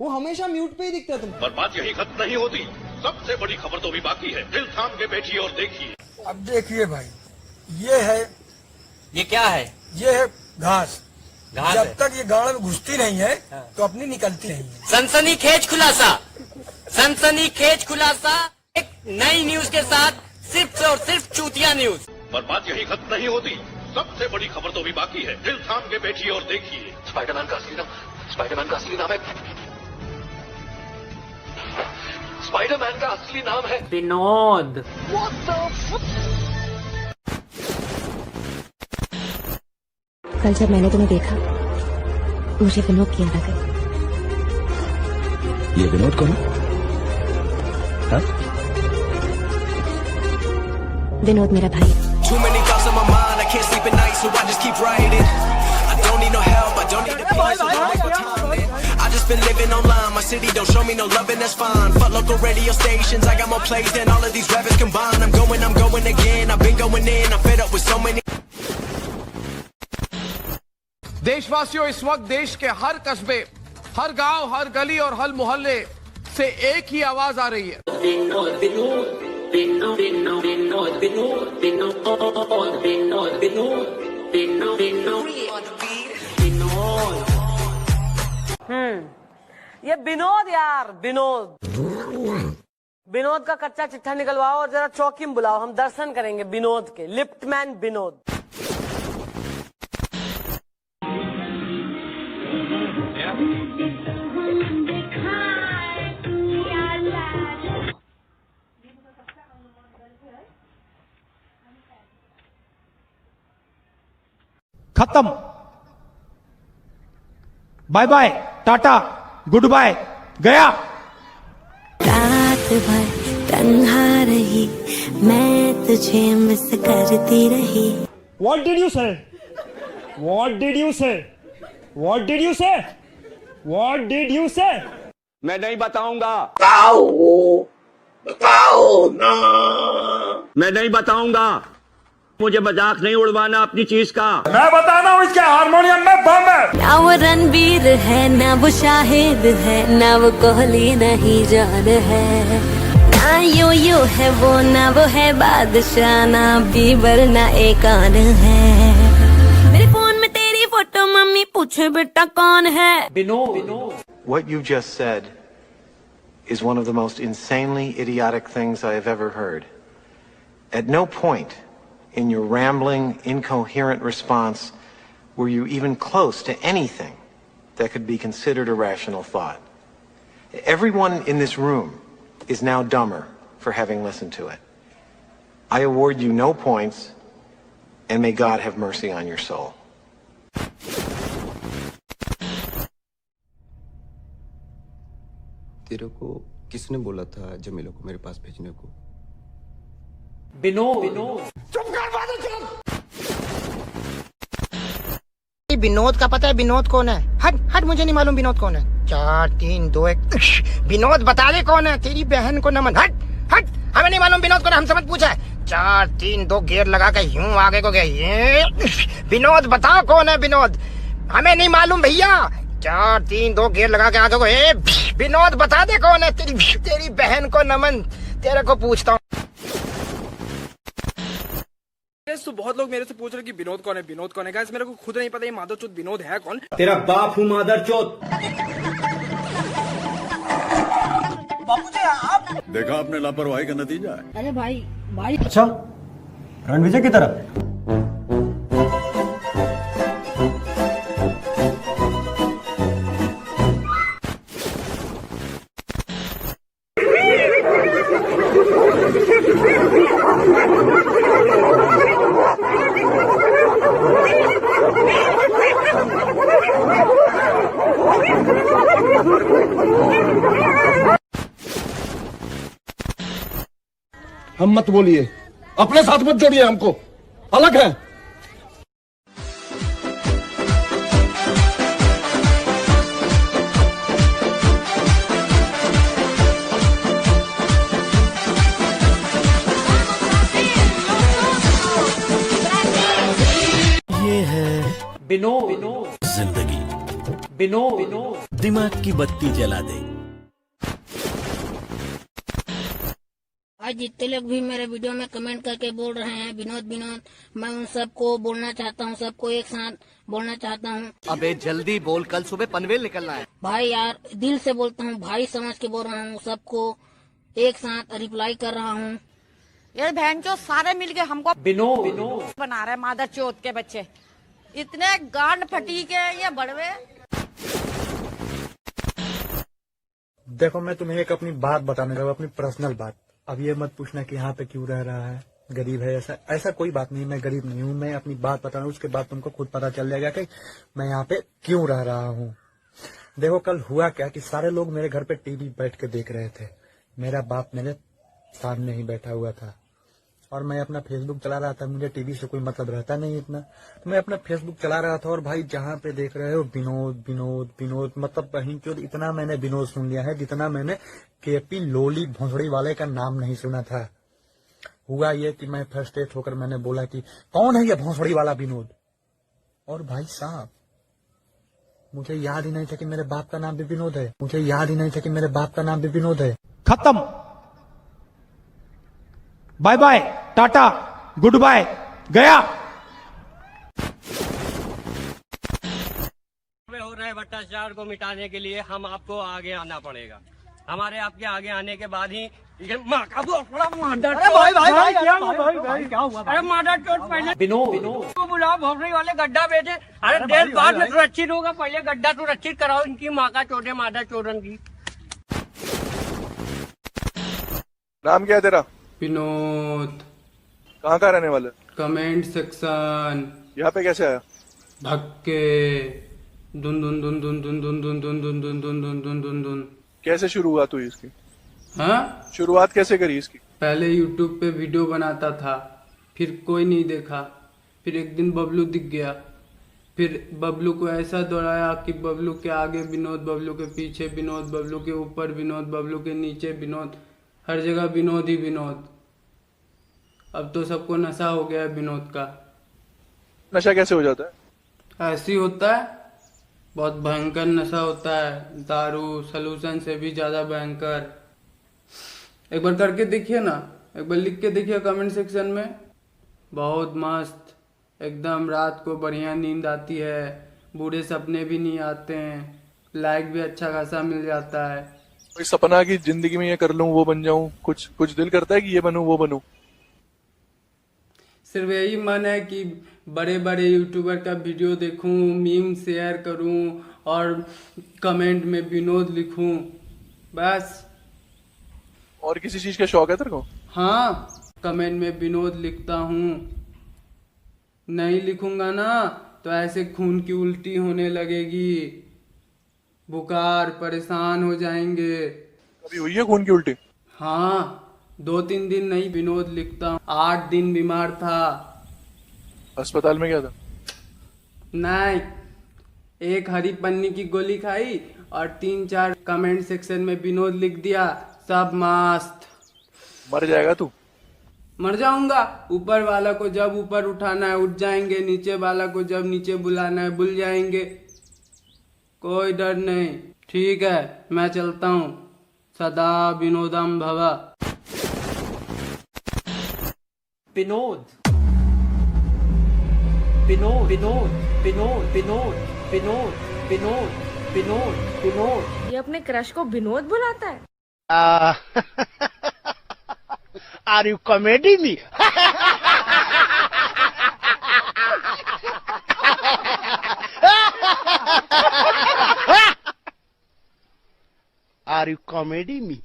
वो हमेशा म्यूट पे ही दिखता है तुम। पर बात यही खत्म नहीं होती, सबसे बड़ी खबर तो भी बाकी है। दिल थाम के बैठिए और देखिए। अब देखिए भाई, ये है, ये क्या है? ये है घास। घास जब है। तक ये गाड़ में घुसती नहीं है तो अपनी निकलती नहीं है। सनसनीखेज खुलासा, सनसनीखेज खुलासा एक नई न्यूज के साथ, सिर्फ और सिर्फ चूतिया न्यूज। पर बात यही खत्म नहीं होती, सबसे बड़ी खबर तो भी बाकी है। दिल थाम के बैठिए और देखिए। स्पाइडरमैन का असली नाम है स्पाइडरमैन का असली नाम है विनोद। कल जब मैंने तुम्हें देखा, मुझे विनोद की याद आ गई। ये विनोद कौन है? हाँ? विनोद मेरा भाई है। Too many thoughts on my mind, I can't sleep at night, so I just keep writing. I don't need no help, I don't need a piece, so don't waste my time, man. I just been living online, my city don't show me no love and that's fine. Fuck local radio stations, I got more plays than all of these rappers combined. I'm going again, I've been going in, I'm fed up with so many. देशवासियों, इस वक्त देश के हर कस्बे, हर गांव, हर गली और हर मोहल्ले से एक ही आवाज आ रही है। विनोद विनोद विनोद विनोद विनोद विनोद विनोद विनोद विनोद विनोद विनोद। ये विनोद यार, विनोद। विनोद का कच्चा चिट्ठा निकलवाओ और जरा चौकी में बुलाओ, हम दर्शन करेंगे विनोद के। लिफ्टमैन विनोद। खत्म, bye bye, tata, goodbye, गया। रात भर तन्हा रही, मैं तुझे मिस करती रही। What did you say? What did you say? What did you say? What did you say? मैं नहीं बताऊंगा। बताओ ना। मैं नहीं बताऊंगा। मुझे मजाक नहीं उड़वाना अपनी चीज का। मैं बताना हूँ, इसके हारमोनियम में बम है। ना वो रणवीर है, ना वो शाहिद है, ना वो कोहली, नहीं जान है। ना यो है वो, ना वो है बादशाह, ना बीबर, ना एक आन है। मेरे फोन में तेरी फोटो, मम्मी पूछे बेटा कौन है। Vinod. What you just said is one of the most insanely idiotic things I have ever heard. At no point in your rambling, incoherent response were you even close to anything that could be considered a rational thought. Everyone in this room is now dumber for having listened to it. I award you no points, and may God have mercy on your soul. तेरे को किसने बोला था जमीलों को मेरे पास भेजने को? विनोद। विनोद का पता है? विनोद कौन है? हट हट, मुझे नहीं मालूम विनोद कौन है। 4 3 2 1। विनोद बता दे कौन है। तेरी बहन को नमन। हट हट, हमें नहीं मालूम विनोद कौन है, हमसे मत पूछा है। 4 3 2 गियर लगा के यूं आगे को गए। विनोद बता कौन है विनोद? हमें नहीं मालूम भैया। 4 3 2 गियर लगा के आगे को। विनोद बता दे कौन है। तेरी बहन को नमन, तेरे को पूछता हूँ। तो बहुत लोग मेरे से पूछ रहे कि विनोद कौन है, विनोद कौन है। गाइस, मेरे को खुद नहीं पता ये माधवचोद विनोद है कौन। तेरा बाप हूँ मादरचोद। बाबूजी आप देखा आपने लापरवाही का नतीजा है। अरे भाई भाई। अच्छा, रणविजय की तरफ। हम मत बोलिए, अपने साथ मत जोड़िए, हमको अलग है। विनोद। जिंदगी विनोद। दिमाग की बत्ती जला दे। आज जितने लोग भी मेरे वीडियो में कमेंट करके बोल रहे हैं विनोद विनोद, मैं उन सबको बोलना चाहता हूँ, सबको एक साथ बोलना चाहता हूँ। अबे जल्दी बोल, कल सुबह पनवेल निकलना है। भाई यार दिल से बोलता हूँ, भाई समझ के बोल रहा हूँ, सबको एक साथ रिप्लाई कर रहा हूँ। ये बहन चो सारे मिलके हमको विनोद बना रहे मादर चौथ के बच्चे, इतने गांड फटी के ये बड़वे। देखो मैं तुम्हें एक अपनी बात बताने लगा, अपनी पर्सनल बात। अब ये मत पूछना कि यहाँ पे क्यों रह रहा है, गरीब है, ऐसा कोई बात नहीं। मैं गरीब नहीं हूँ, मैं अपनी बात बता रहा हूँ, उसके बाद तुमको खुद पता चल जाएगा कि मैं यहाँ पे क्यों रह रहा हूँ। देखो कल हुआ क्या कि सारे लोग मेरे घर पे टीवी बैठ के देख रहे थे, मेरा बाप मेरे सामने ही बैठा हुआ था और मैं अपना फेसबुक चला रहा था। मुझे टीवी से कोई मतलब रहता नहीं इतना, तो मैं अपना फेसबुक चला रहा था और भाई जहाँ पे देख रहे हो विनोद विनोद विनोद, मतलब कहीं तो इतना मैंने विनोद सुन लिया है जितना मैंने केपी लोली भोंसड़ी वाले का नाम नहीं सुना था। हुआ ये कि मैं फ्रस्ट्रेट होकर मैंने बोला कि कौन है ये भोंसड़ी वाला विनोद, और भाई साहब मुझे याद ही नहीं था कि मेरे बाप का नाम भी विनोद है, मुझे याद ही नहीं था कि मेरे बाप का नाम भी विनोद है। खत्म, bye bye, tata, goodbye, गया। हो रहे भ्रष्टाचार को मिटाने के लिए हम आपको आगे आना पड़ेगा। हमारे आपके आगे आने के बाद ही ये माँ का बड़ा मादर। अरे भाई भाई भाई क्या हुआ भाई क्या हुआ? अरे मादर चोट पहले विनोद को बुलाओ, भोसड़ी वाले गड्ढा बेचे। अरे देश बाद में सुरक्षित होगा, पहले गड्ढा सुरक्षित कराओ। इनकी माँ का चोटे मादर चोरन की। नाम क्या है तेरा? विनोद। कहाँ का रहने वाला? Comment section. यहाँ पे कैसे आया? धक्के, दुन दुन दुन दुन दुन दुन दुन दुन दुन दुन दुन दुन दुन दुन दुन। कैसे शुरुआत हुई इसकी? हाँ, शुरुआत कैसे करी इसकी? पहले यूट्यूब पे वीडियो बनाता था, फिर कोई नहीं देखा, फिर एक दिन बबलू दिख गया, फिर बबलू को ऐसा दौड़ाया कि बबलू के आगे विनोद, बबलू के पीछे विनोद, बबलू के ऊपर विनोद, बबलू के नीचे विनोद, हर जगह विनोद ही विनोद। अब तो सबको नशा हो गया है विनोद का। नशा कैसे हो जाता है? ऐसी होता है, बहुत भयंकर नशा होता है, दारू सलूशन से भी ज्यादा भयंकर। एक बार करके देखिए ना, एक बार लिख के देखिए कमेंट सेक्शन में, बहुत मस्त, एकदम रात को बढ़िया नींद आती है, बुरे सपने भी नहीं आते हैं, लाइक भी अच्छा खासा मिल जाता है। कोई सपना की जिंदगी में ये कर लूं, वो बन जाऊं, कुछ दिल करता है कि ये बनूं वो बनूं? सिर्फ यही मन है कि बड़े बड़े यूट्यूबर का वीडियो देखूं, मीम शेयर करूं और कमेंट में विनोद लिखूं, बस। और किसी चीज का शौक है तेरे को? हाँ, कमेंट में विनोद लिखता हूँ। नहीं लिखूंगा ना तो ऐसे खून की उल्टी होने लगेगी, बुखार, परेशान हो जाएंगे। अभी हुई है खून की उल्टी? हाँ, 2-3 दिन नहीं विनोद लिखता हूँ। 8 दिन बीमार था। अस्पताल में गया था? नहीं, एक हरी पन्नी की गोली खाई और 3-4 कमेंट सेक्शन में विनोद लिख दिया, सब मस्त। मर जाएगा तू? मर जाऊंगा। ऊपर वाला को जब ऊपर उठाना है उठ जाएंगे, नीचे वाला को जब नीचे बुलाना है बुल जाएंगे, कोई डर नहीं। ठीक है, मैं चलता हूँ। सदा विनोदम भवा। विनोद विनोद विनोद विनोद विनोद विनोद विनोद विनोद विनोद। ये अपने क्रश को विनोद बुलाता है। Are you comedy me? Are you comedy me?